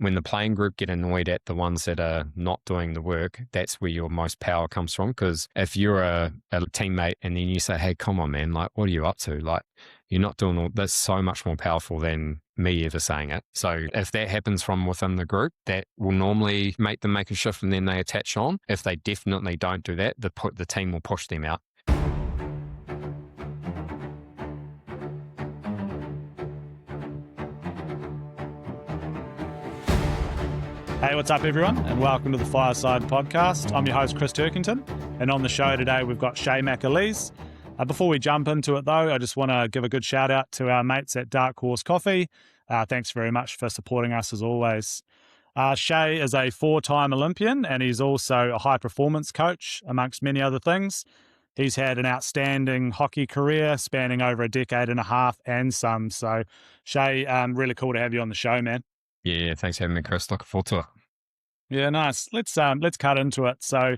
when the playing group get annoyed at the ones that are not doing the work, that's where your most power comes from. Because if you're a teammate and then you say, hey, come on, man, like, what are you up to? Like, you're not doing all that's so much more powerful than me ever saying it. So if that happens from within the group, that will normally make them make a shift and then they attach on. If they definitely don't do that, the team will push them out. Hey, what's up, everyone, and welcome to the Fireside Podcast. I'm your host, Chris Turkington, and on the show today, we've got Shea McAleese. Before we jump into it, though, I just want to give a good shout out to our mates at Dark Horse Coffee. Thanks very much for supporting us, as always. Shea is a 4-time Olympian, and he's also a high-performance coach, amongst many other things. He's had an outstanding hockey career spanning over a decade and a half and some. So, Shea, really cool to have you on the show, man. Yeah, thanks for having me, Chris. Looking forward to it. Yeah, nice. Let's cut into it. So,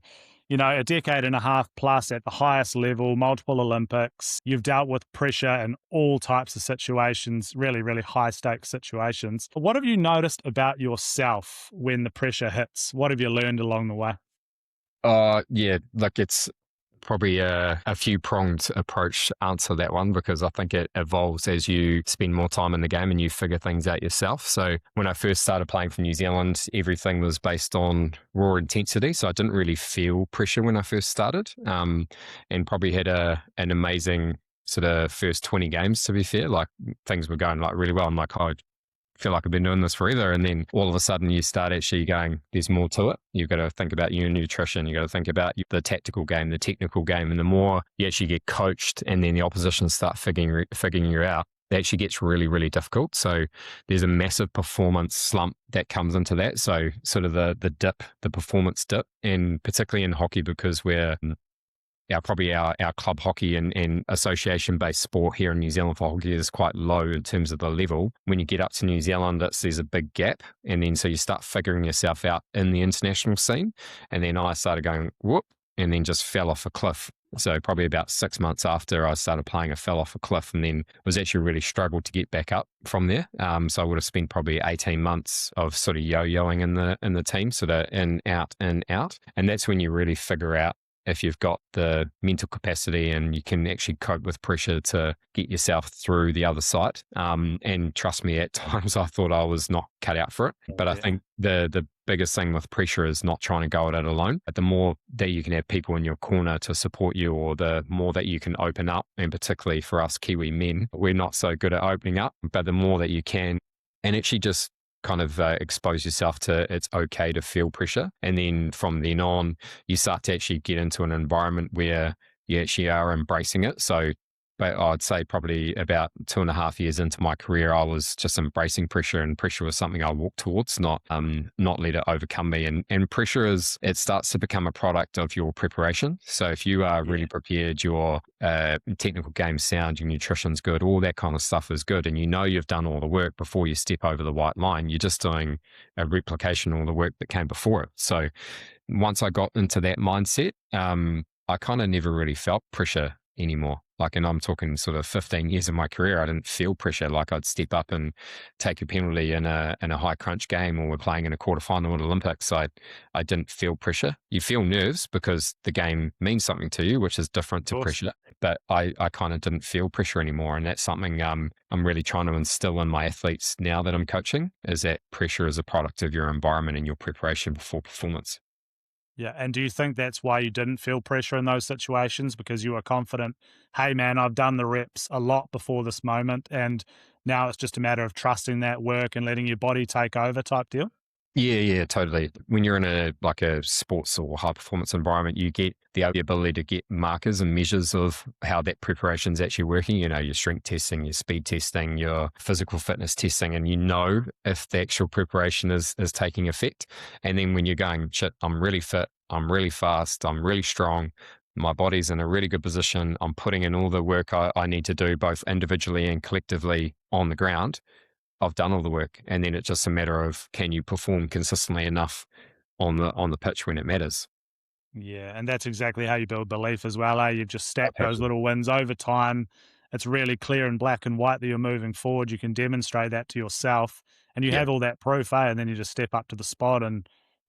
a decade and a half plus at the highest level, multiple Olympics. You've dealt with pressure in all types of situations, really, really high stakes situations. What have you noticed about yourself when the pressure hits? What have you learned along the way? Yeah, look, it's probably a few pronged approach to answer that one, because I think it evolves as you spend more time in the game and you figure things out yourself. So when I first started playing for New Zealand, everything was based on raw intensity. So I didn't really feel pressure when I first started, and probably had an amazing sort of first 20 games, to be fair. Like, things were going like really well. I'm like, oh, feel like I've been doing this forever. And then all of a sudden you start actually going, there's more to it. You've got to think about your nutrition. You've got to think about the tactical game, the technical game. And the more you actually get coached and then the opposition start figuring you out, it actually gets really, really difficult. So there's a massive performance slump that comes into that. So sort of the dip, the performance dip, and particularly in hockey, because we're probably our club hockey and association-based sport here in New Zealand for hockey is quite low in terms of the level. When you get up to New Zealand, there's a big gap. And then so you start figuring yourself out in the international scene. And then I started going, whoop, and then just fell off a cliff. So probably about 6 months after I started playing, I fell off a cliff and then was actually really struggled to get back up from there. So I would have spent probably 18 months of sort of yo-yoing in the team, sort of in, out. And that's when you really figure out if you've got the mental capacity and you can actually cope with pressure to get yourself through the other side. And trust me, at times I thought I was not cut out for it. But I think the biggest thing with pressure is not trying to go at it alone. But the more that you can have people in your corner to support you, or the more that you can open up, and particularly for us Kiwi men, we're not so good at opening up, but the more that you can, and actually just kind of expose yourself to it's okay to feel pressure. And then from then on, you start to actually get into an environment where you actually are embracing it. So, but I'd say probably about 2.5 years into my career, I was just embracing pressure, and pressure was something I walked towards, not let it overcome me. And pressure it starts to become a product of your preparation. So if you are really prepared, your technical game sound, your nutrition's good, all that kind of stuff is good, and you've done all the work before you step over the white line, you're just doing a replication of all the work that came before it. So once I got into that mindset, I kind of never really felt pressure anymore. And I'm talking sort of 15 years of my career, I didn't feel pressure. Like, I'd step up and take a penalty in a high crunch game, or we're playing in a quarterfinal at Olympics. I didn't feel pressure. You feel nerves because the game means something to you, which is different to pressure. But I kind of didn't feel pressure anymore. And that's something I'm really trying to instill in my athletes now that I'm coaching, is that pressure is a product of your environment and your preparation before performance. Yeah. And do you think that's why you didn't feel pressure in those situations? Because you were confident, hey, man, I've done the reps a lot before this moment, and now it's just a matter of trusting that work and letting your body take over type deal? Yeah, totally. When you're in a sports or high performance environment, you get the ability to get markers and measures of how that preparation is actually working. Your strength testing, your speed testing, your physical fitness testing, and if the actual preparation is taking effect. And then when you're going, shit, I'm really fit, I'm really fast, I'm really strong, my body's in a really good position, I'm putting in all the work I need to do, both individually and collectively on the ground, I've done all the work. And then it's just a matter of, can you perform consistently enough on the pitch when it matters? Yeah, and that's exactly how you build belief as well. You've just stacked those little wins over time. It's really clear in black and white that you're moving forward. You can demonstrate that to yourself, and you Yeah. have all that proof, and then you just step up to the spot and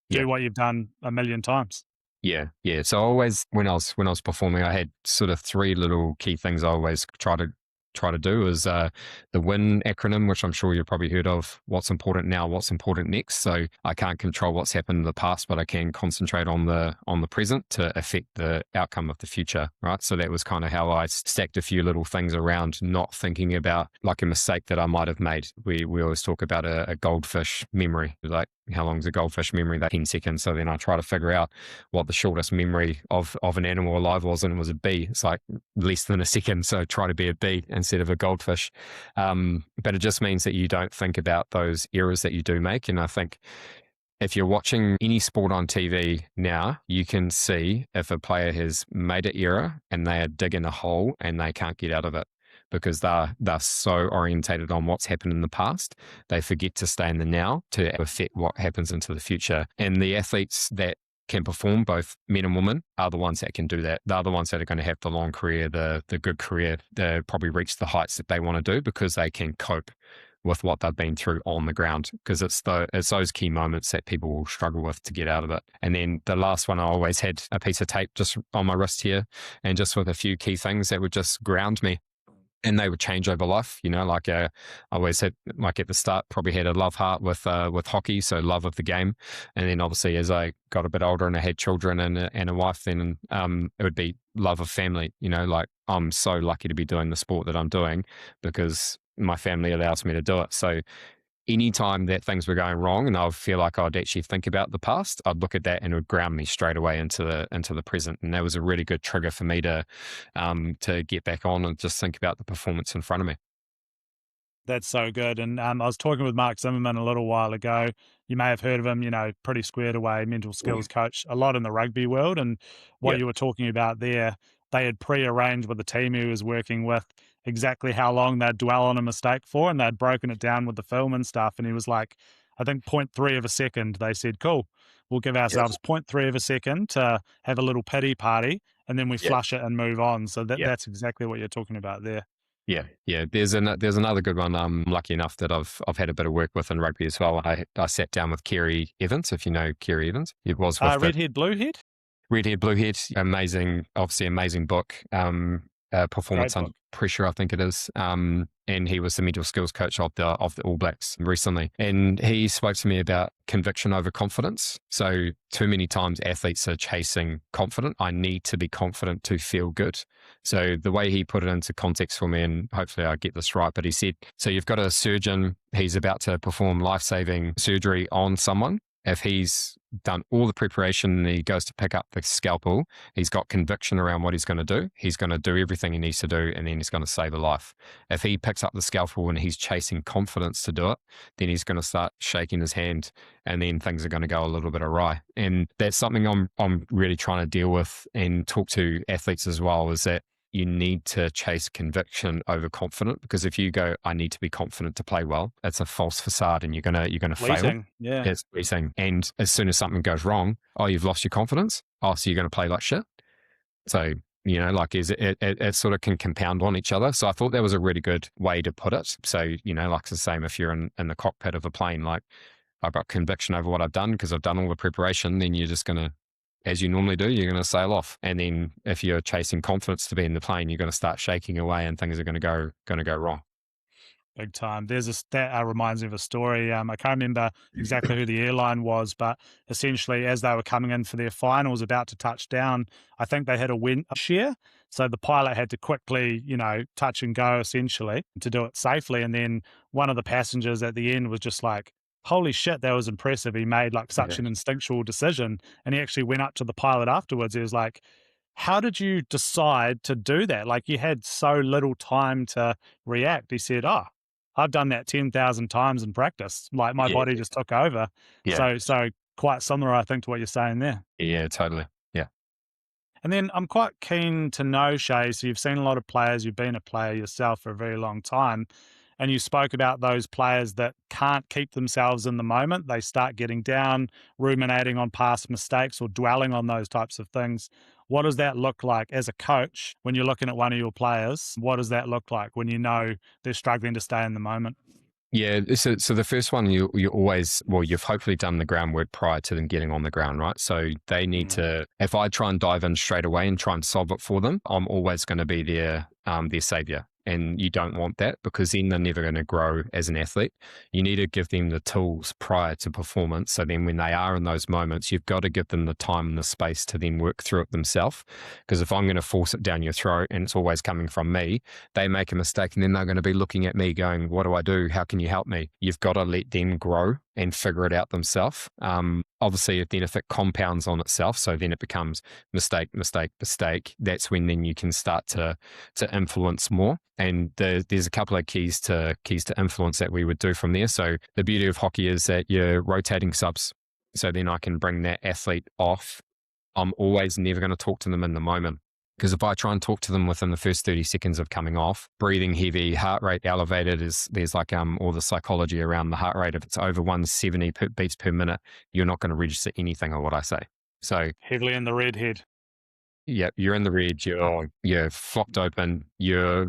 Yeah. do what you've done a million times. Yeah, yeah. So I always, when I was performing, I had sort of three little key things I always try to do is the WIN acronym, which I'm sure you've probably heard of. What's important now? What's important next? So I can't control what's happened in the past, but I can concentrate on the present to affect the outcome of the future, right? So that was kind of how I stacked a few little things around not thinking about like a mistake that I might have made. We always talk about a goldfish memory, like how long is a goldfish memory? That 10 seconds. So then I try to figure out what the shortest memory of an animal alive was, and it was a bee. It's like less than a second, so try to be a bee instead of a goldfish. But it just means that you don't think about those errors that you do make. And I think if you're watching any sport on TV now, you can see if a player has made an error and they are digging a hole and they can't get out of it, because they're so orientated on what's happened in the past, they forget to stay in the now to affect what happens into the future. And the athletes that can perform, both men and women, are the ones that can do that. They're the ones that are going to have the long career, the good career. They probably reach the heights that they want to do because they can cope with what they've been through on the ground, because it's those key moments that people will struggle with to get out of it. And then the last one, I always had a piece of tape just on my wrist here, and just with a few key things that would just ground me. And they would change over life, like I always had, like at the start, probably had a love heart with hockey, so love of the game. And then obviously as I got a bit older and I had children and a wife, then it would be love of family. Like I'm so lucky to be doing the sport that I'm doing because my family allows me to do it. So anytime that things were going wrong and I would feel like I'd actually think about the past, I'd look at that and it would ground me straight away into the present. And that was a really good trigger for me to get back on and just think about the performance in front of me. That's so good. And I was talking with Mark Zimmerman a little while ago. You may have heard of him, pretty squared away mental skills coach, a lot in the rugby world. And what Yeah. you were talking about there, they had pre-arranged with the team he was working with exactly how long they'd dwell on a mistake for, and they'd broken it down with the film and stuff. And he was like, I think 0.3 of a second, they said, cool, we'll give ourselves 0.3 of a second to have a little pity party, and then we flush it and move on. So that's exactly what you're talking about there. Yeah, yeah. There's another good one. I'm lucky enough that I've had a bit of work with in rugby as well. I sat down with Kerry Evans, if you know Kerry Evans. It was with Redhead, Bluehead? Redhead, Bluehead. Obviously amazing book. Performance Under Pressure, I think it is. And he was the mental skills coach of the All Blacks recently. And he spoke to me about conviction over confidence. So too many times athletes are chasing confident. I need to be confident to feel good. So the way he put it into context for me, and hopefully I get this right, but he said, so you've got a surgeon, he's about to perform life-saving surgery on someone. If he's done all the preparation and he goes to pick up the scalpel, he's got conviction around what he's going to do. He's going to do everything he needs to do, and then he's going to save a life. If he picks up the scalpel and he's chasing confidence to do it, then he's going to start shaking his hand, and then things are going to go a little bit awry. And that's something I'm really trying to deal with and talk to athletes as well, is that you need to chase conviction over confident, because if you go, I need to be confident to play well, it's a false facade and you're gonna fail. Yeah. It's fleeting. And as soon as something goes wrong, you've lost your confidence. So you're going to play like shit. So, it sort of can compound on each other. So I thought that was a really good way to put it. So, like it's the same if you're in the cockpit of a plane, like I've got conviction over what I've done because I've done all the preparation, then you're just going to, as you normally do, you're going to sail off. And then if you're chasing confidence to be in the plane, you're going to start shaking away and things are going to go wrong. Big time. There's that reminds me of a story. I can't remember exactly who the airline was, but essentially as they were coming in for their finals, about to touch down, I think they had a wind shear. So the pilot had to quickly, touch and go essentially to do it safely. And then one of the passengers at the end was just like, holy shit, that was impressive. He made like such an instinctual decision. And he actually went up to the pilot afterwards. He was like, how did you decide to do that? Like you had so little time to react. He said, I've done that 10,000 times in practice. Like my body just took over. Yeah. So quite similar, I think, to what you're saying there. Yeah, totally. Yeah. And then I'm quite keen to know, Shea, so you've seen a lot of players, you've been a player yourself for a very long time, and you spoke about those players that can't keep themselves in the moment. They start getting down, ruminating on past mistakes or dwelling on those types of things. What does that look like as a coach when you're looking at one of your players? What does that look like when you know they're struggling to stay in the moment? Yeah, so the first one you always you've hopefully done the groundwork prior to them getting on the ground, right? So they need Mm. to. If I try and dive in straight away and try and solve it for them, I'm always going to be their savior, and you don't want that because then they're never going to grow as an athlete. You need to give them the tools prior to performance, so then when they are in those moments, you've got to give them the time and the space to then work through it themselves. Because if I'm going to force it down your throat and it's always coming from me, they make a mistake and then they're going to be looking at me going, what do I do? How can you help me? You've got to let them grow and figure it out themselves. Obviously, then if it compounds on itself, so then it becomes mistake, mistake, mistake, that's when then you can start to influence more. And there's a couple of keys to influence that we would do from there. So the beauty of hockey is that you're rotating subs. So then I can bring that athlete off. I'm always never going to talk to them in the moment. Because if I try and talk to them within the first 30 seconds of coming off, breathing heavy, heart rate elevated, there's like all the psychology around the heart rate. If it's over 170 beats per minute, you're not going to register anything of what I say. So Heavily in the red head. yeah, you're in the red, you're flopped open, Yeah.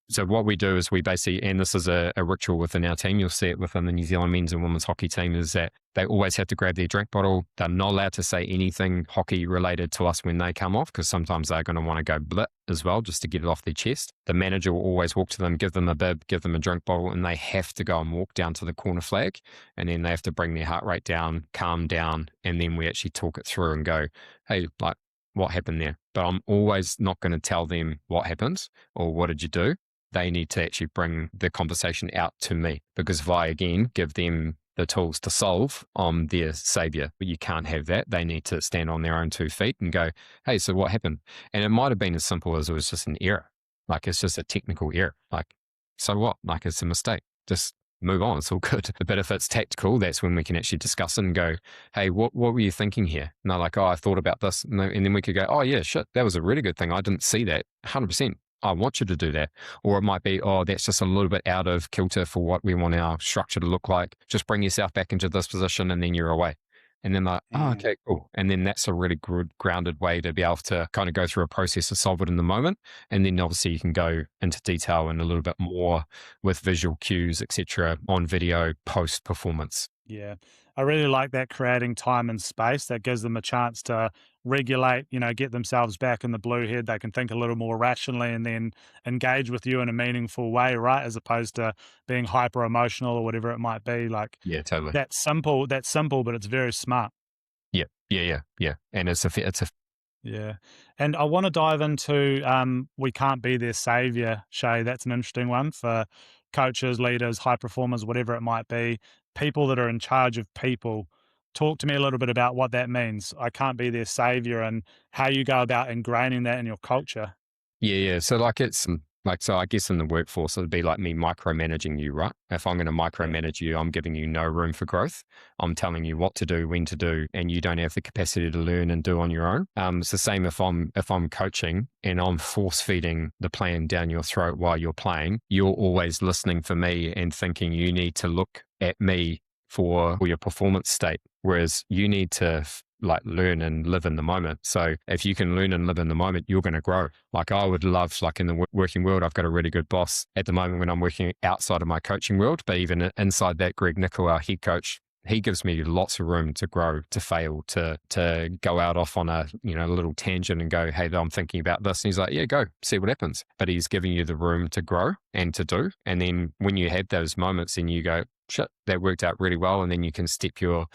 So what we do is we basically, and this is a ritual within our team, you'll see it within the New Zealand men's and women's hockey team, is that they always have to grab their drink bottle. They're not allowed to say anything hockey related to us when they come off, because sometimes they're going to want to go blit as well, just to get it off their chest. The manager will always walk to them, give them a bib, give them a drink bottle, and they have to go and walk down to the corner flag. And then they have to bring their heart rate down, calm down, and then we actually talk it through and go, hey, like, what happened there? But I'm always not going to tell them what happened or what did you do. They need to actually bring the conversation out to me, because if I, again, give them the tools to solve, I'm their savior. But you can't have that. They need to stand on their own 2 feet and go, hey, so what happened? And it might have been as simple as it was just an error. Like, it's just a technical error. Like, so what? Like, it's a mistake. Just move on. It's all good. But if it's tactical, that's when we can actually discuss it and go, hey, what were you thinking here? And they're like, oh, I thought about this. And then we could go, oh yeah, shit, that was a really good thing. I didn't see that. 100%. I want you to do that. Or it might be, oh, that's just a little bit out of kilter for what we want our structure to look like. Just bring yourself back into this position and then you're away. And then like, oh, okay, cool. And then that's a really good grounded way to be able to kind of go through a process to solve it in the moment. And then obviously you can go into detail and a little bit more with visual cues, etc., on video post performance. Yeah. I really like that, creating time and space that gives them a chance to regulate, get themselves back in the blue head. They can think a little more rationally and then engage with you in a meaningful way, right? As opposed to being hyper emotional or whatever it might be. Like, Yeah, totally. that's simple, but it's very smart. Yeah. And it's a Yeah. And I want to dive into we can't be their savior, Shea. That's an interesting one for coaches, leaders, high performers, whatever it might be, people that are in charge of people. Talk to me a little bit about what that means. I can't be their savior, and how you go about ingraining that in your culture. Yeah. So like so I guess in the workforce, it'd be like me micromanaging you, right? If I'm going to micromanage you, I'm giving you no room for growth. I'm telling you what to do, when to do, and you don't have the capacity to learn and do on your own. It's the same if I'm coaching and I'm force feeding the plan down your throat while you're playing. You're always listening for me and thinking you need to look at me for your performance state, whereas you need to like learn and live in the moment. So if you can learn and live in the moment, you're going to grow. Like I would love, like in the working world, I've got a really good boss at the moment when I'm working outside of my coaching world, but even inside that, Greg Nickel, our head coach, he gives me lots of room to grow, to fail, to go out off on a little tangent and go, hey, I'm thinking about this. And he's like, yeah, go see what happens. But he's giving you the room to grow and to do. And then when you have those moments and you go, shit, that worked out really well. And then you can step your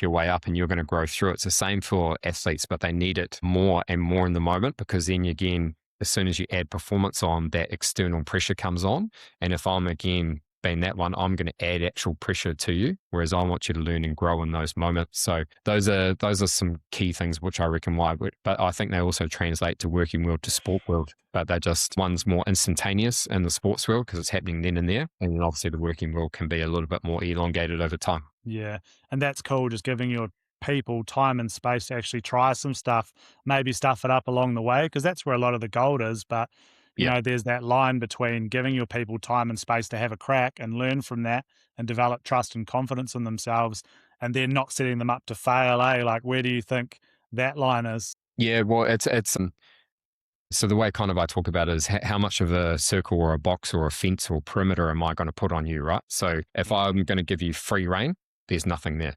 way up and you're going to grow through it. It's the same for athletes, but they need it more and more in the moment, because then again, as soon as you add performance on, that external pressure comes on. And if I'm again being that one, I'm going to add actual pressure to you, whereas I want you to learn and grow in those moments. So those are some key things which I reckon why, but I think they also translate to working world to sport world, but they're just, one's more instantaneous in the sports world because it's happening then and there. And then obviously the working world can be a little bit more elongated over time. Yeah. And that's cool, just giving your people time and space to actually try some stuff, maybe stuff it up along the way, because that's where a lot of the gold is. But there's that line between giving your people time and space to have a crack and learn from that and develop trust and confidence in themselves, and then not setting them up to fail, eh? Like, where do you think that line is? Yeah, well, it's So the way kind of I talk about it is how much of a circle or a box or a fence or perimeter am I going to put on you, right? So if I'm going to give you free reign, there's nothing there.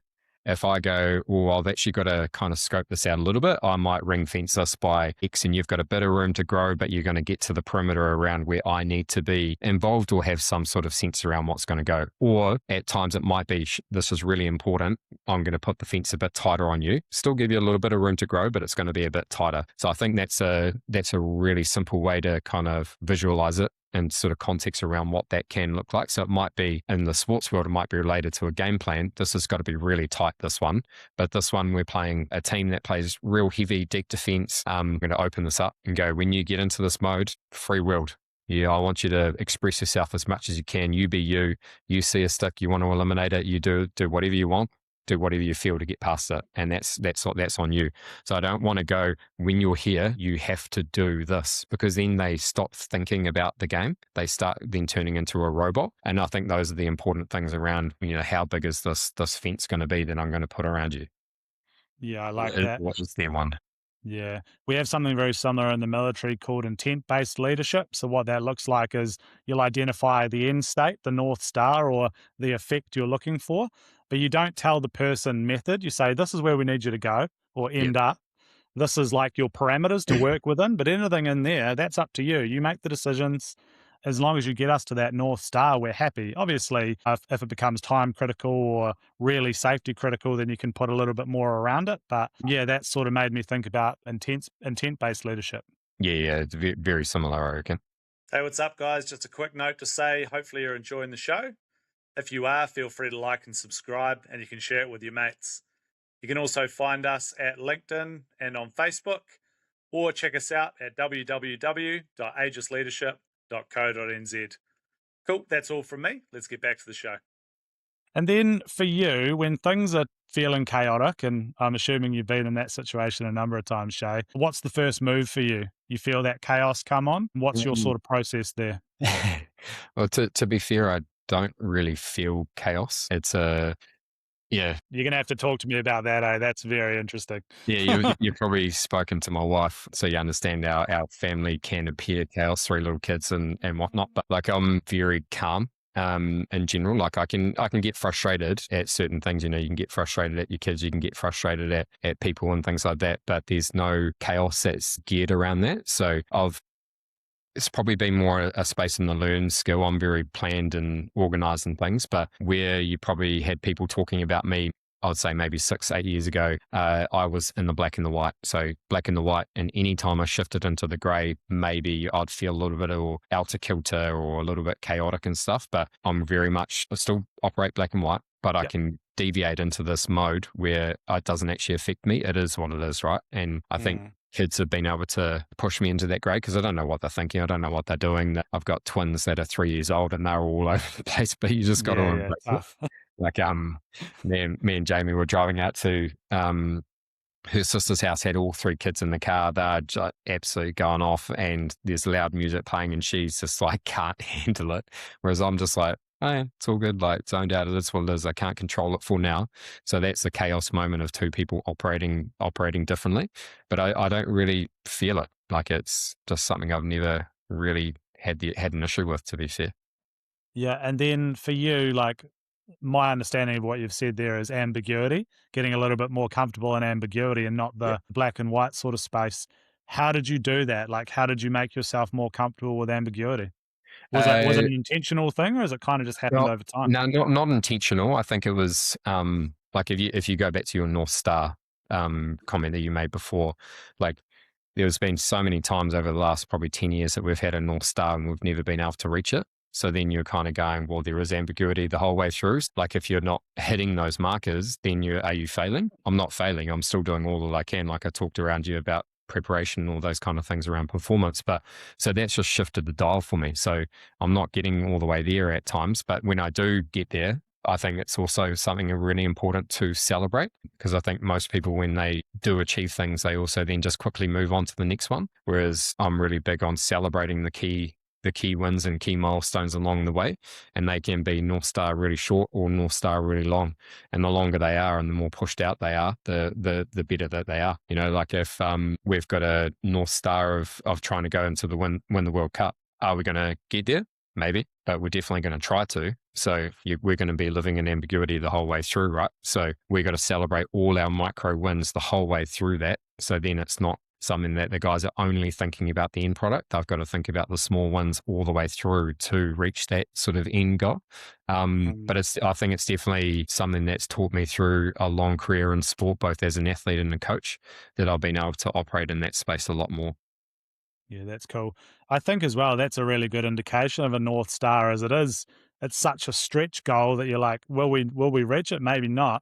If I go, well, I've actually got to kind of scope this out a little bit, I might ring fence us by X and you've got a bit of room to grow, but you're going to get to the perimeter around where I need to be involved or have some sort of sense around what's going to go. Or at times it might be, this is really important. I'm going to put the fence a bit tighter on you, still give you a little bit of room to grow, but it's going to be a bit tighter. So I think that's a really simple way to kind of visualize it and sort of context around what that can look like. So it might be in the sports world, it might be related to a game plan. This has got to be really tight, this one. But this one, we're playing a team that plays real heavy, deep defense. I'm going to open this up and go, when you get into this mode, free willed. Yeah, I want you to express yourself as much as you can. You be you. You see a stick, you want to eliminate it. You do whatever you want. Do whatever you feel to get past it. And that's on you. So I don't want to go, when you're here, you have to do this, because then they stop thinking about the game. They start then turning into a robot. And I think those are the important things around, how big is this fence going to be that I'm going to put around you? Yeah, I like that. What is their one? Yeah. We have something very similar in the military called intent-based leadership. So what that looks like is you'll identify the end state, the North Star, or the effect you're looking for, but you don't tell the person method. You say, this is where we need you to go or end up. This is like your parameters to work within, but anything in there, that's up to you. You make the decisions. As long as you get us to that North Star, we're happy. Obviously, if it becomes time critical or really safety critical, then you can put a little bit more around it. But yeah, that sort of made me think about intent-based leadership. Yeah, it's very similar, I reckon. Hey, what's up, guys? Just a quick note to say, hopefully you're enjoying the show. If you are, feel free to like and subscribe, and you can share it with your mates. You can also find us at LinkedIn and on Facebook, or check us out at www.aegisleadership.co.nz. Cool, that's all from me. Let's get back to the show. And then for you, when things are feeling chaotic, and I'm assuming you've been in that situation a number of times, Shea, what's the first move for you? You feel that chaos come on? What's your sort of process there? Well, to be fair, I don't really feel chaos. It's yeah. You're going to have to talk to me about that, eh? That's very interesting. Yeah, you've probably spoken to my wife, so you understand our family can appear chaos, 3 little kids and whatnot, but like I'm very calm. In general, like I can get frustrated at certain things. You can get frustrated at your kids, you can get frustrated at people and things like that, but there's no chaos that's geared around that. So it's probably been more a space in the learn skill. I'm very planned and organized and things, but where you probably had people talking about me, I would say maybe 6-8 years ago, I was in the black and the white. So black and the white, and any time I shifted into the grey, maybe I'd feel a little bit of outer kilter or a little bit chaotic and stuff, but I still operate black and white, but I can deviate into this mode where it doesn't actually affect me. It is what it is, right? And I think kids have been able to push me into that grade because I don't know what they're thinking. I don't know what they're doing. I've got twins that are 3 years old and they're all over the place, but you just got to embrace it. Like me and Jamie were driving out to her sister's house, had all 3 kids in the car. They're just absolutely going off and there's loud music playing and she's just like can't handle it. Whereas I'm just like, oh yeah, it's all good, like zoned out. It is what it is. I can't control it for now. So that's the chaos moment of 2 people operating differently. But I don't really feel it. Like it's just something I've never really had an issue with, to be fair. Yeah, and then for you, like my understanding of what you've said there is ambiguity, getting a little bit more comfortable in ambiguity and not the black and white sort of space. How did you do that? Like, how did you make yourself more comfortable with ambiguity? Was it an intentional thing, or is it kind of just happened over time? No, not intentional. I think it was like if you go back to your North Star comment that you made before, like there's been so many times over the last probably 10 years that we've had a North Star and we've never been able to reach it. So then you're kind of going, well, there is ambiguity the whole way through. Like if you're not hitting those markers, then are you failing? I'm not failing. I'm still doing all that I can. Like I talked around you about preparation and all those kind of things around performance. But so that's just shifted the dial for me. So I'm not getting all the way there at times. But when I do get there, I think it's also something really important to celebrate, because I think most people, when they do achieve things, they also then just quickly move on to the next one. Whereas I'm really big on celebrating the key the key wins and key milestones along the way, and they can be North Star really short or North Star really long. And the longer they are and the more pushed out they are, the better that they are. Like if we've got a North Star of trying to go into the win the World Cup, are we going to get there? Maybe, but we're definitely going to try to. So we're going to be living in ambiguity the whole way through, right? So we got to celebrate all our micro wins the whole way through that. So then it's not something that the guys are only thinking about the end product. They've got to think about the small wins all the way through to reach that sort of end goal. But I think it's definitely something that's taught me through a long career in sport, both as an athlete and a coach, that I've been able to operate in that space a lot more. Yeah, that's cool. I think as well, that's a really good indication of a North Star as it is. It's such a stretch goal that you're like, will we reach it? Maybe not.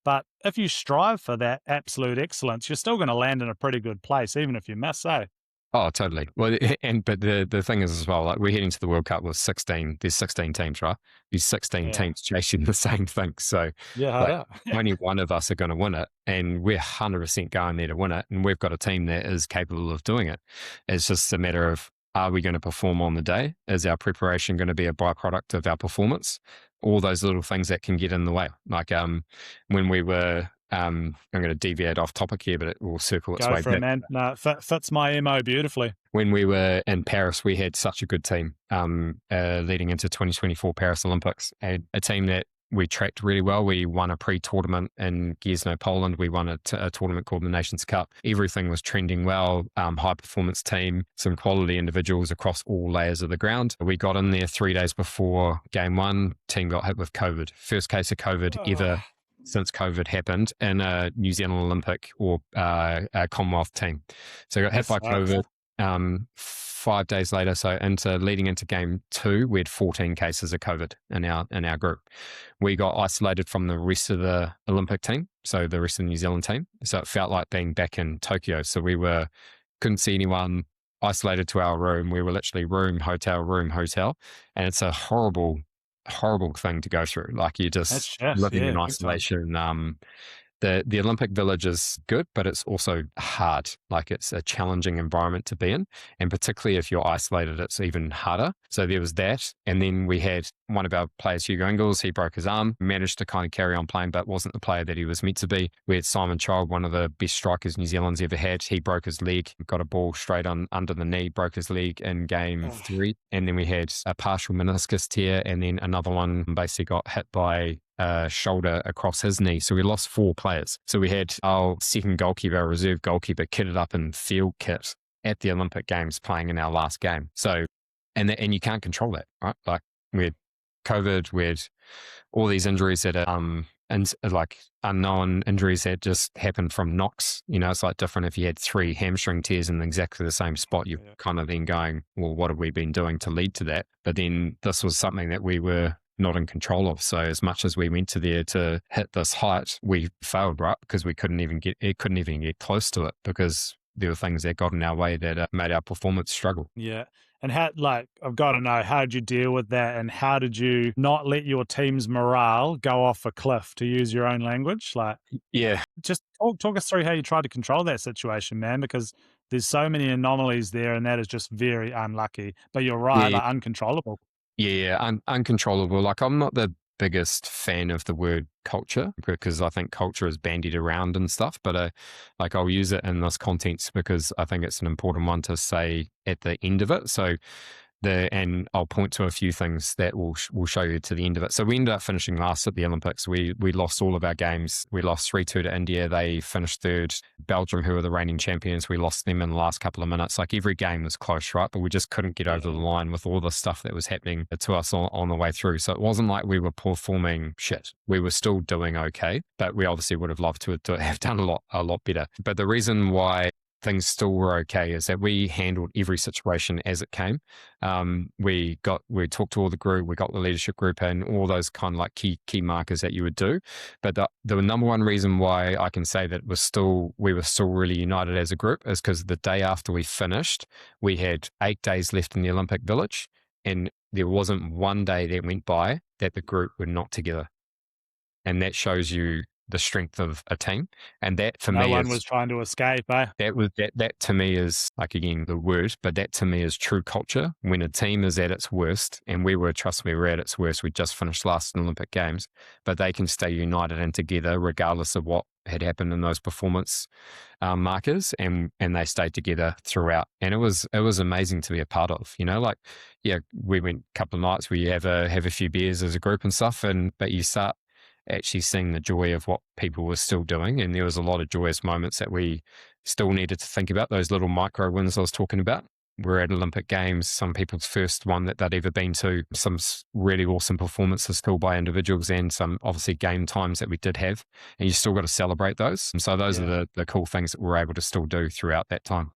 But if you strive for that absolute excellence, you're still going to land in a pretty good place, even if you miss, eh? Oh, totally. Well, but the thing is as well, like we're heading to the World Cup with 16, there's 16 teams, right? These 16 teams chasing the same thing. So only one of us are going to win it, and we're 100% going there to win it. And we've got a team that is capable of doing it. It's just a matter of, are we going to perform on the day? Is our preparation going to be a byproduct of our performance? All those little things that can get in the way. Like when we were, I'm going to deviate off topic here, but it will circle its way Go for back. it, man. No, it fits my MO beautifully. When we were in Paris, we had such a good team leading into 2024 Paris Olympics. A team that we tracked really well. We won a pre-tournament in Gniezno, Poland. We won a tournament called the Nations Cup. Everything was trending well. High performance team, some quality individuals across all layers of the ground. We got in there 3 days before game one. Team got hit with COVID. First case of COVID ever since COVID happened in a New Zealand Olympic or a Commonwealth team. So got hit by COVID. 5 days later, so leading into game two, we had 14 cases of COVID in our group. We got isolated from the rest of the Olympic team, so the rest of the New Zealand team. So it felt like being back in Tokyo. So we couldn't see anyone, isolated to our room. We were literally room, hotel, and it's a horrible thing to go through. Like you just living in isolation. The Olympic Village is good, but it's also hard. Like it's a challenging environment to be in. And particularly if you're isolated, it's even harder. So there was that. And then we had one of our players, Hugo Ingles, he broke his arm, managed to kind of carry on playing, but wasn't the player that he was meant to be. We had Simon Child, one of the best strikers New Zealand's ever had. He broke his leg, got a ball straight under the knee, broke his leg in game 3. And then we had a partial meniscus tear, and then another one basically got hit by shoulder across his knee. So we lost 4 players. So we had our second goalkeeper, our reserve goalkeeper, kitted up in field kit at the Olympic Games playing in our last game. So, and you can't control that, right? Like we had COVID, we had all these injuries that are, and like unknown injuries that just happened from knocks. It's like different if you had 3 hamstring tears in exactly the same spot. You're kind of then going, well, what have we been doing to lead to that? But then this was something that we were not in control of. So as much as we went to there to hit this height, we failed, right? Because we couldn't even get close to it because there were things that got in our way that made our performance struggle. Yeah. And I've got to know, how did you deal with that? And how did you not let your team's morale go off a cliff, to use your own language? Just talk us through how you tried to control that situation, man, because there's so many anomalies there and that is just very unlucky. But you're right, uncontrollable. Yeah, uncontrollable. Like I'm not the biggest fan of the word culture because I think culture is bandied around and stuff, but I'll use it in this context because I think it's an important one to say at the end of it. So and I'll point to a few things that will show you to the end of it. So we ended up finishing last at the Olympics. We lost all of our games. We lost 3-2 to India. They finished third. Belgium, who were the reigning champions, we lost them in the last couple of minutes. Like every game was close, right? But we just couldn't get over the line with all the stuff that was happening to us on the way through. So it wasn't like we were performing shit. We were still doing okay, but we obviously would have loved to have done a lot better. But the reason why things still were okay is that we handled every situation as it came. We talked to all the group, we got the leadership group in, all those kind of like key markers that you would do. But the number one reason why I can say that we were still really united as a group is because the day after we finished, we had 8 days left in the Olympic Village, and there wasn't one day that went by that the group were not together. And that shows you the strength of a team. And that for No me one is was trying to escape, eh? that to me is, like, again, the word, but that to me is true culture. When a team is at its worst, and trust me, we're at its worst. We just finished last in Olympic Games, but they can stay united and together regardless of what had happened in those performance markers, and they stayed together throughout. And it was amazing to be a part of. Like, yeah, we went a couple of nights where you have a few beers as a group and stuff, but you start actually seeing the joy of what people were still doing. And there was a lot of joyous moments that we still needed to think about, those little micro wins I was talking about. We're at Olympic Games, some people's first one that they'd ever been to, some really awesome performances still by individuals, and some obviously game times that we did have. And you still got to celebrate those. And so those are the cool things that we're able to still do throughout that time.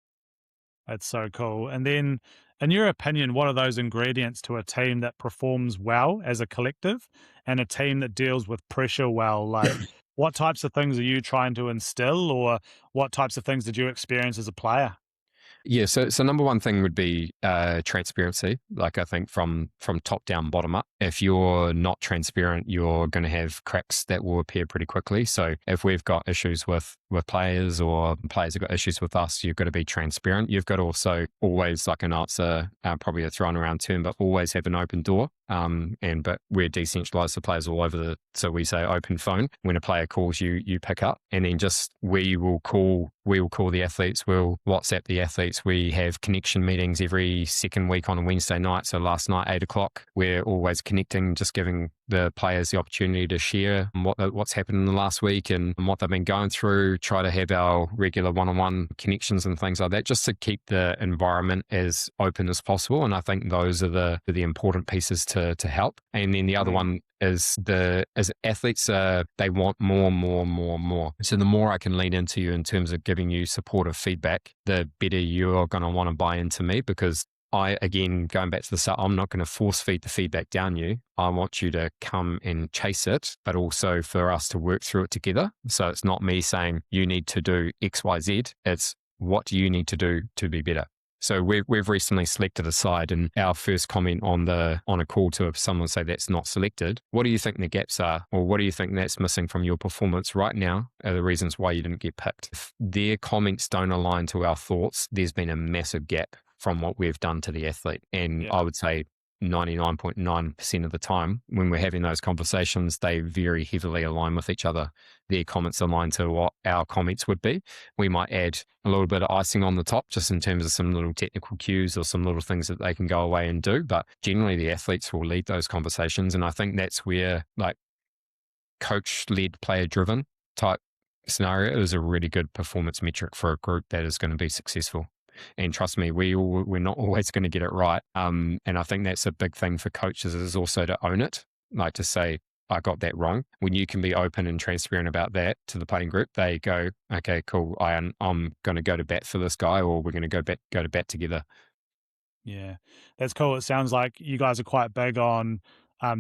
That's so cool. And then, in your opinion, what are those ingredients to a team that performs well as a collective and a team that deals with pressure well? Like, what types of things are you trying to instill, or what types of things did you experience as a player? Yeah, so number one thing would be transparency. Like, I think from top down, bottom up. If you're not transparent, you're going to have cracks that will appear pretty quickly. So if we've got issues with players, or players have got issues with us, you've got to be transparent. You've got to also always, like an answer, probably a thrown around term, but always have an open door. But we're decentralized, so players all over so we say open phone. When a player calls you, you pick up, and then we will call the athletes, we'll WhatsApp the athletes. We have connection meetings every second week on a Wednesday night. So last night, 8:00, we're always connecting, just giving the players the opportunity to share what's happened in the last week and what they've been going through. Try to have our regular one-on-one connections and things like that, just to keep the environment as open as possible. And I think those are the important pieces to help. And then the other one is as athletes, they want more. So the more I can lean into you in terms of giving you supportive feedback, the better you're going to want to buy into me, because again, going back to the start, I'm not going to force feed the feedback down you. I want you to come and chase it, but also for us to work through it together. So it's not me saying you need to do X, Y, Z. It's what do you need to do to be better. So we've recently selected a side, and our first comment on a call to someone say that's not selected, what do you think the gaps are, or what do you think that's missing from your performance right now are the reasons why you didn't get picked. If their comments don't align to our thoughts, there's been a massive gap from what we've done to the athlete. And I would say 99.9% of the time when we're having those conversations, they very heavily align with each other. Their comments align to what our comments would be. We might add a little bit of icing on the top, just in terms of some little technical cues or some little things that they can go away and do. But generally, the athletes will lead those conversations. And I think that's where, like, coach-led, player-driven type scenario is a really good performance metric for a group that is going to be successful. And trust me, we're not always going to get it right. And I think that's a big thing for coaches, is also to own it, like to say, I got that wrong. When you can be open and transparent about that to the playing group, they go, okay, cool. I'm going to go to bat for this guy, or we're going to go to bat together. Yeah, that's cool. It sounds like you guys are quite big on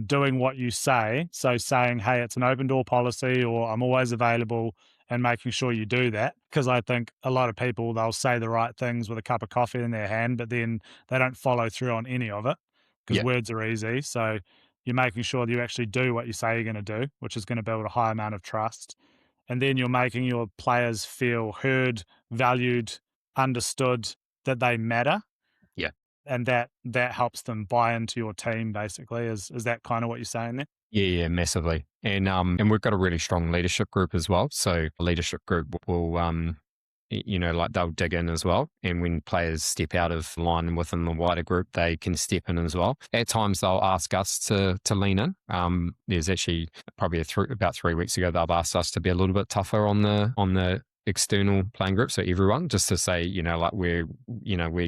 doing what you say. So saying, hey, it's an open door policy, or I'm always available, and making sure you do that. Because I think a lot of people, they'll say the right things with a cup of coffee in their hand, but then they don't follow through on any of it, because words are easy. So you're making sure that you actually do what you say you're going to do, which is going to build a high amount of trust. And then you're making your players feel heard, valued, understood, that they matter. Yeah. And that helps them buy into your team, basically. Is that kind of what you're saying there? Yeah, massively. And we've got a really strong leadership group as well. So a leadership group will, like, they'll dig in as well. And when players step out of line within the wider group, they can step in as well. At times, they'll ask us to lean in. There's actually probably about 3 weeks ago, they've asked us to be a little bit tougher on the external playing group, so everyone, just to say, like, we're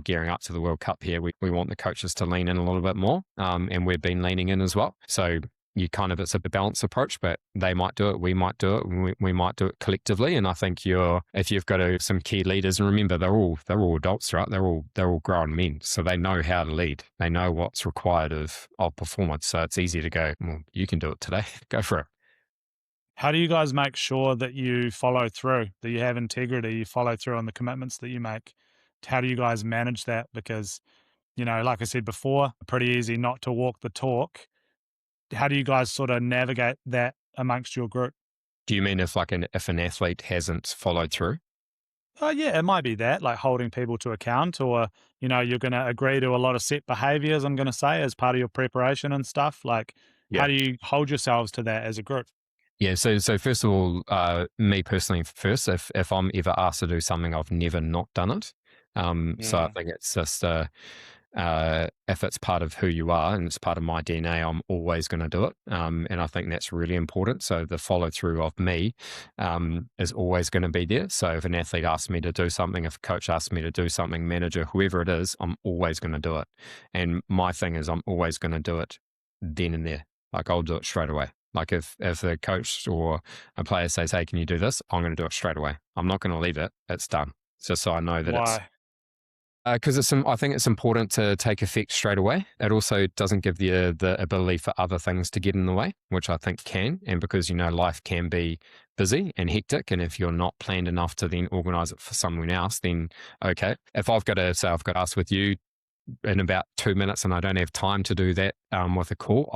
gearing up to the World Cup here. We want the coaches to lean in a little bit more, and we've been leaning in as well. So it's a balanced approach, but they might do it, we might do it, we might do it collectively. And I think if you've got some key leaders, and remember, they're all adults, right? They're all grown men, so they know how to lead. They know what's required of performance. So it's easy to go, well, you can do it today, go for it. How do you guys make sure that you follow through, that you have integrity, you follow through on the commitments that you make? How do you guys manage that? Because, like I said before, pretty easy not to walk the talk. How do you guys sort of navigate that amongst your group? Do you mean if an athlete hasn't followed through? Oh, yeah, it might be that, like holding people to account, or, you're going to agree to a lot of set behaviors, I'm going to say, as part of your preparation and stuff. Like, how Yeah. do you hold yourselves to that as a group? Yeah, so first of all, me personally, first, if I'm ever asked to do something, I've never not done it. So I Mm, think it's just if it's part of who you are and it's part of my DNA, I'm always going to do it. And I think that's really important. So the follow through of me is always going to be there. So if an athlete asks me to do something, if a coach asks me to do something, manager, whoever it is, I'm always going to do it. And my thing is, I'm always going to do it then and there. Like I'll do it straight away. Like if the coach or a player says, "Hey, can you do this?" I'm going to do it straight away. I'm not going to leave it. It's done. Just so I know that it's why? because I think it's important to take effect straight away. It also doesn't give the ability for other things to get in the way, which I think can. And because life can be busy and hectic, and if you're not planned enough to then organise it for someone else, then okay. If I've got to say I've got to ask with you in about 2 minutes and I don't have time to do that with a call,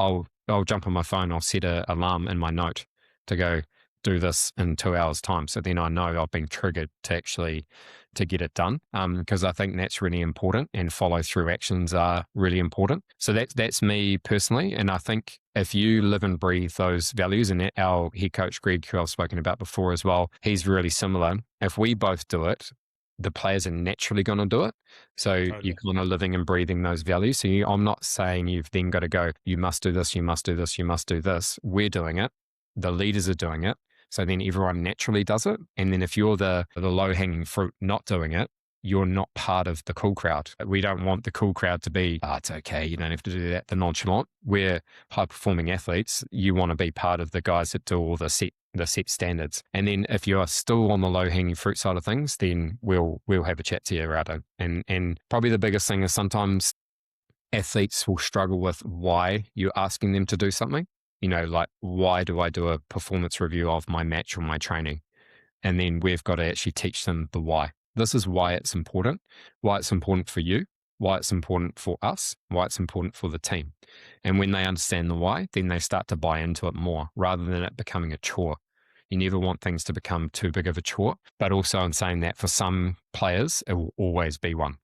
I'll jump on my phone. I'll set an alarm in my note to go do this in 2 hours time. So then I know I've been triggered to get it done. Because I think that's really important, and follow through actions are really important. So that's me personally. And I think if you live and breathe those values, and our head coach Greg, who I've spoken about before as well, he's really similar. If we both do it, the players are naturally going to do it. So you're Totally. kind of living and breathing those values. So I'm not saying you've then got to go, you must do this, you must do this, you must do this. We're doing it. The leaders are doing it. So then everyone naturally does it. And then if you're the low hanging fruit not doing it, you're not part of the cool crowd. We don't want the cool crowd to be, it's okay, you don't have to do that, the nonchalant. We're high performing athletes. You want to be part of the guys that do all the set standards. And then if you are still on the low hanging fruit side of things, then we'll have a chat to you about it. And probably the biggest thing is sometimes athletes will struggle with why you're asking them to do something. Like, why do I do a performance review of my match or my training? And then we've got to actually teach them the why. This is why it's important for you, why it's important for us, why it's important for the team. And when they understand the why, then they start to buy into it more rather than it becoming a chore. You never want things to become too big of a chore. But also in saying that, for some players, it will always be one,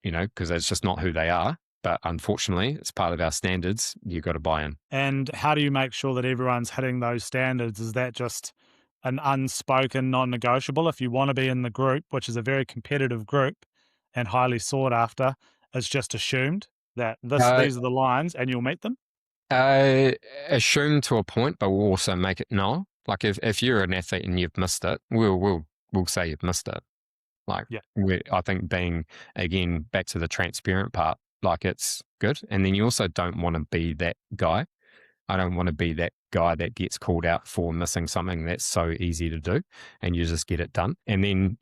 because it's just not who they are. But unfortunately, it's part of our standards. You've got to buy in. And how do you make sure that everyone's hitting those standards? Is that just an unspoken non-negotiable? If you want to be in the group, which is a very competitive group and highly sought after, it's just assumed that Uh, these are the lines and you'll meet them? uh, Assume to a point, but we'll also make it known. Like if you're an athlete and you've missed it, we'll say you've missed it. Like Yeah. I think being, again, back to the transparent part, like it's good. And then you also don't want to be that guy. I don't want to be that guy that gets called out for missing something that's so easy to do, and you just get it done. And then,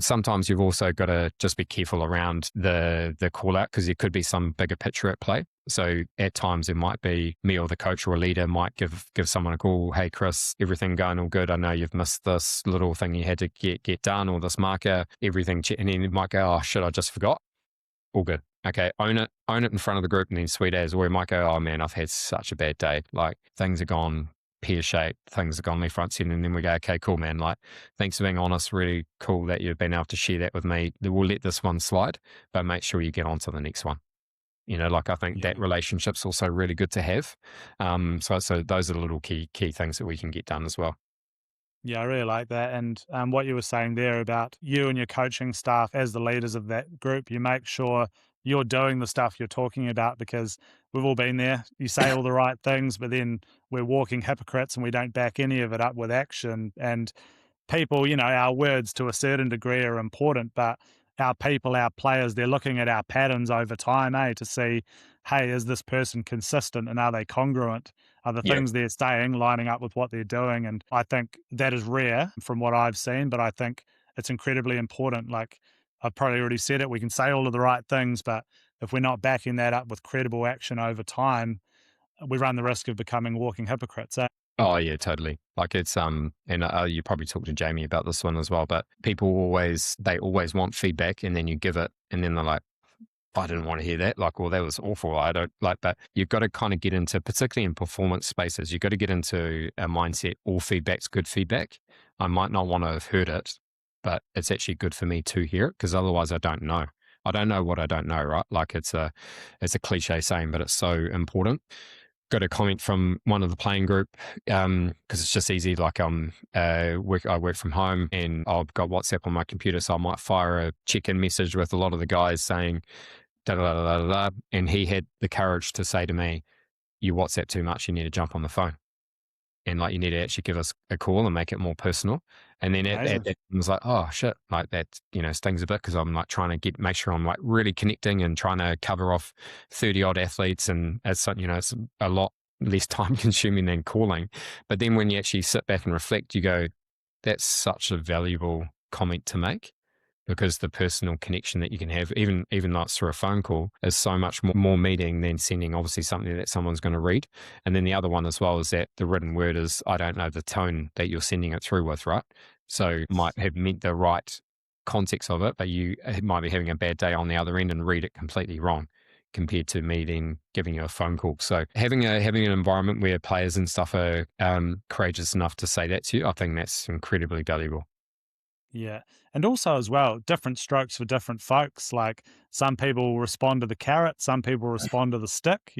sometimes you've also got to just be careful around the call out, because there could be some bigger picture at play. So at times it might be me or the coach or a leader might give someone a call. Hey, Chris, everything going all good? I know you've missed this little thing you had to get done, or this marker, everything. And then it might go, oh shit, I just forgot. All good. Okay, own it in front of the group, and then sweet as, or you might go, oh man, I've had such a bad day. Like things are gone pear shaped, things have gone left, front, center. And then we go, okay, cool, man. Like, thanks for being honest. Really cool that you've been able to share that with me. We'll let this one slide, but make sure you get on to the next one. I think Yeah. that relationship's also really good to have. So those are the little key things that we can get done as well. Yeah, I really like that. And what you were saying there about you and your coaching staff as the leaders of that group, you make sure you're doing the stuff you're talking about, because we've all been there. You say all the right things, but then we're walking hypocrites and we don't back any of it up with action. And people, our words to a certain degree are important, but our people, our players, they're looking at our patterns over time, to see, hey, is this person consistent and are they congruent? Are the Yeah. things they're saying lining up with what they're doing? And I think that is rare from what I've seen, but I think it's incredibly important. Like I've probably already said it, we can say all of the right things, but if we're not backing that up with credible action over time, we run the risk of becoming walking hypocrites. Oh yeah, totally. Like it's and you probably talked to Jamie about this one as well. But people always want feedback, and then you give it, and then they're like, I didn't want to hear that. Like, well, that was awful. I don't like that. You've got to kind of get into, particularly in performance spaces, you've got to get into a mindset, all feedback's good feedback. I might not want to have heard it, but it's actually good for me to hear it, because otherwise I don't know. I don't know what I don't know, right? Like it's a cliche saying, but it's so important. Got a comment from one of the playing group, because it's just easy. Like I work from home and I've got WhatsApp on my computer, so I might fire a check-in message with a lot of the guys saying, da da da da da da. And he had the courage to say to me, "You WhatsApp too much. You need to jump on the phone, and like you need to actually give us a call and make it more personal." And then at Amazing. that, I was like, "Oh shit!" Like that, stings a bit, because I'm like trying to make sure I'm like really connecting and trying to cover off 30 odd athletes, and it's a lot less time consuming than calling. But then when you actually sit back and reflect, you go, "That's such a valuable comment to make." Because the personal connection that you can have, even though it's through a phone call, is so much more meeting than sending obviously something that someone's going to read. And then the other one as well is that the written word is, I don't know the tone that you're sending it through with, right? So might have meant the right context of it, but you might be having a bad day on the other end and read it completely wrong compared to me then giving you a phone call. So having an environment where players and stuff are courageous enough to say that to you, I think that's incredibly valuable. Yeah. And also, as well, different strokes for different folks. Like some people respond to the carrot, some people respond to the stick,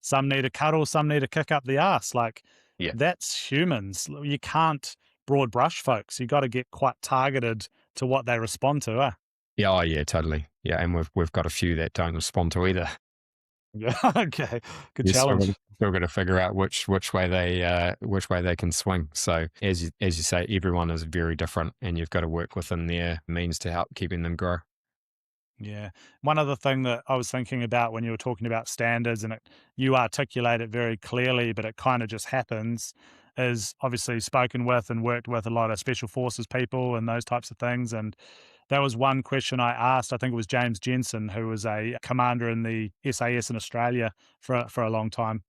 some need a cuddle, some need a kick up the ass. Like Yeah. that's humans. You can't broad brush folks. You got to get quite targeted to what they respond to. Yeah, oh yeah, totally. Yeah, and we've got a few that don't respond to either. Yeah. Okay. Good You're challenge. still got to figure out which way they can swing. So as you say, everyone is very different, and you've got to work within their means to help keeping them grow. Yeah. One other thing that I was thinking about when you were talking about standards, and you articulate it very clearly, but it kind of just happens, is obviously spoken with and worked with a lot of special forces people and those types of things. And that was one question I asked. I think it was James Jensen, who was a commander in the SAS in Australia for a long time.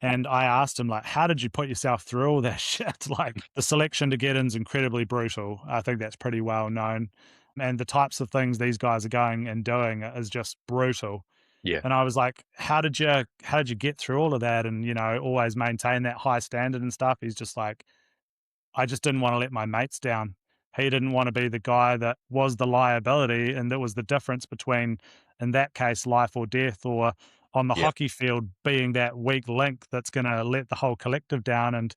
And I asked him, like, how did you put yourself through all that shit? Like, the selection to get in is incredibly brutal. I think that's pretty well known. And the types of things these guys are going and doing is just brutal. Yeah, And I was like, how did you get through all of that and, always maintain that high standard and stuff? He's just like, I just didn't want to let my mates down. He didn't want to be the guy that was the liability, and that was the difference between, in that case, life or death, or on the yeah, hockey field being that weak link that's going to let the whole collective down. And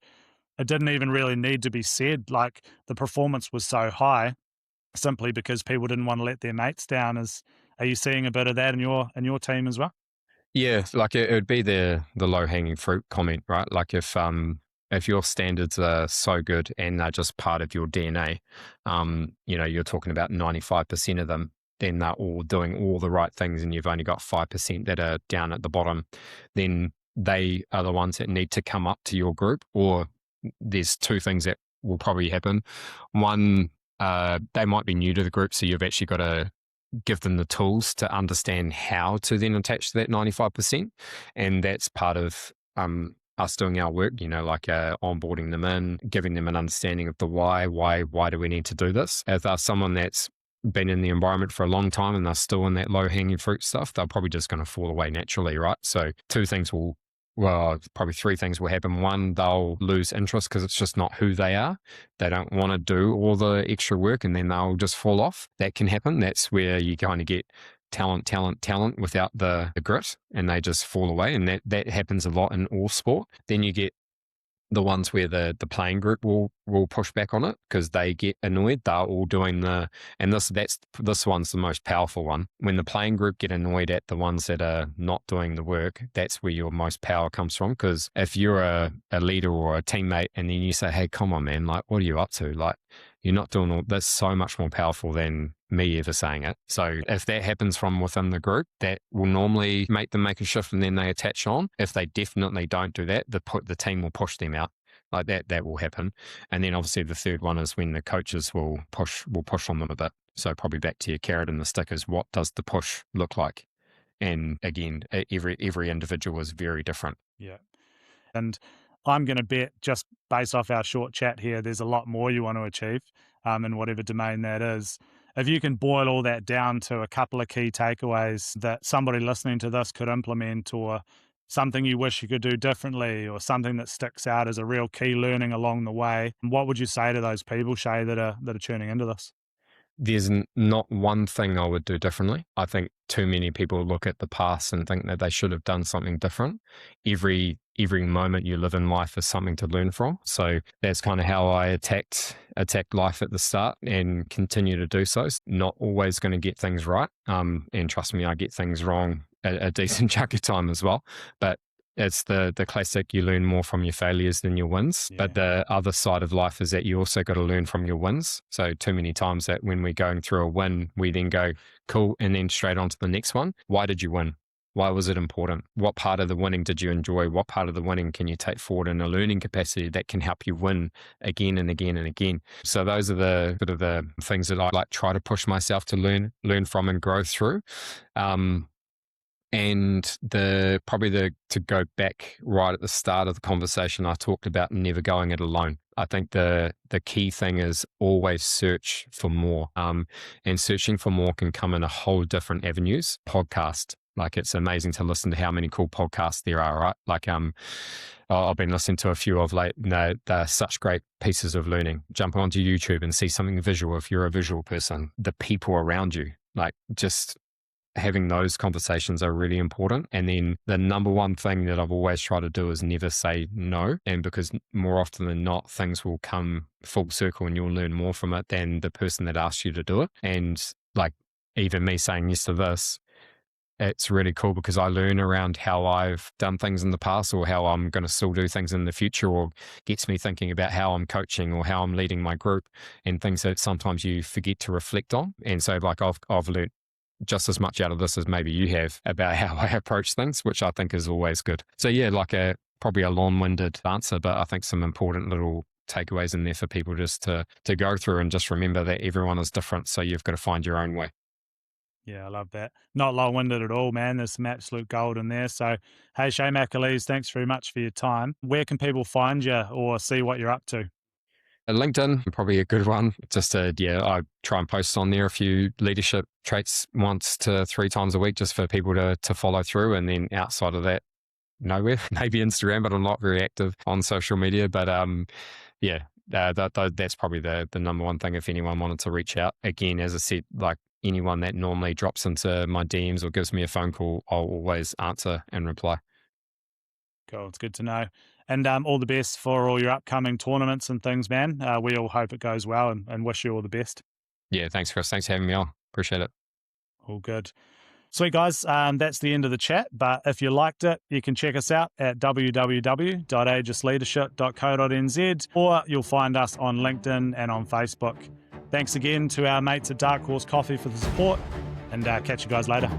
it didn't even really need to be said. Like the performance was so high simply because people didn't want to let their mates down. Are you seeing a bit of that in your team as well? yeah. Like it would be the low hanging fruit comment, right? Like if your standards are so good and they're just part of your DNA, you're talking about 95% of them, then they're all doing all the right things, and you've only got 5% that are down at the bottom, then they are the ones that need to come up to your group. Or there's two things that will probably happen. One, they might be new to the group, so you've actually got to give them the tools to understand how to then attach to that 95%. And that's part of us doing our work, like onboarding them in, giving them an understanding of the why do we need to do this. If they're someone that's been in the environment for a long time and they're still in that low hanging fruit stuff, they're probably just going to fall away naturally, right? So probably three things will happen. One, they'll lose interest because it's just not who they are. They don't want to do all the extra work, and then they'll just fall off. That can happen. That's where you kind of get talent without the grit, and they just fall away. And that happens a lot in all sport. Then you get the ones where the playing group will push back on it because they get annoyed. They're all doing and this one's the most powerful one. When the playing group get annoyed at the ones that are not doing the work, that's where your most power comes from. Because if you're a leader or a teammate and then you say, "Hey, come on, man, like, what are you up to? Like, you're not doing all that's so much more powerful than me ever saying it." So if that happens from within the group, that will normally make them make a shift and then they attach on. If they definitely don't do that, the team will push them out. Like that will happen. And then obviously the third one is when the coaches will push on them a bit. So probably back to your carrot and the stick is, what does the push look like? And again, every individual is very different. Yeah. And I'm going to bet, just based off our short chat here, there's a lot more you want to achieve in whatever domain that is. if you can boil all that down to a couple of key takeaways that somebody listening to this could implement, or something you wish you could do differently, or something that sticks out as a real key learning along the way, what would you say to those people, Shea, that are tuning into this? There's not one thing I would do differently. I think too many people look at the past and think that they should have done something different. Every moment you live in life is something to learn from. So that's kind of how I attacked life at the start, and continue to do so. Not always going to get things right. And trust me, I get things wrong a decent chunk of time as well. But it's the classic, you learn more from your failures than your wins. Yeah. But the other side of life is that you also got to learn from your wins. So too many times that when we're going through a win, we then go, cool, and then straight on to the next one. Why did you win? Why was it important? What part of the winning did you enjoy? What part of the winning can you take forward in a learning capacity that can help you win again and again and again? So those are the bit of the things that I like try to push myself to learn from and grow through. And to go back right at the start of the conversation, I talked about never going it alone. I think the key thing is always search for more. And searching for more can come in a whole different avenues. Podcast, like, it's amazing to listen to how many cool podcasts there are, right? Like, I've been listening to a few of late. They're such great pieces of learning. Jump onto YouTube and see something visual if you're a visual person. The people around you, like, just having those conversations are really important. And then the number one thing that I've always tried to do is never say no. And because more often than not, things will come full circle and you'll learn more from it than the person that asked you to do it. And like, even me saying yes to this, it's really cool because I learn around how I've done things in the past, or how I'm going to still do things in the future, or gets me thinking about how I'm coaching or how I'm leading my group, and things that sometimes you forget to reflect on. And so like I've learned just as much out of this as maybe you have about how I approach things, which I think is always good. So yeah, like probably a long-winded answer, but I think some important little takeaways in there for people just to go through, and just remember that everyone is different. So you've got to find your own way. Yeah, I love that. Not long-winded at all, man. There's some absolute gold in there. So, hey, Shea McAleese, thanks very much for your time. Where can people find you or see what you're up to? LinkedIn, probably a good one. Just I try and post on there a few leadership traits once to 3 times a week, just for people to follow through. And then outside of that, nowhere. Maybe Instagram, but I'm not very active on social media. But that's probably the number one thing if anyone wanted to reach out. Again, as I said, like, anyone that normally drops into my DMs or gives me a phone call, I'll always answer and reply. Cool. It's good to know. And all the best for all your upcoming tournaments and things, man. We all hope it goes well, and wish you all the best. Yeah, thanks, Chris. Thanks for having me on. Appreciate it. All good. Sweet, guys. That's the end of the chat. But if you liked it, you can check us out at www.aegisleadership.co.nz, or you'll find us on LinkedIn and on Facebook. Thanks again to our mates at Dark Horse Coffee for the support, and catch you guys later.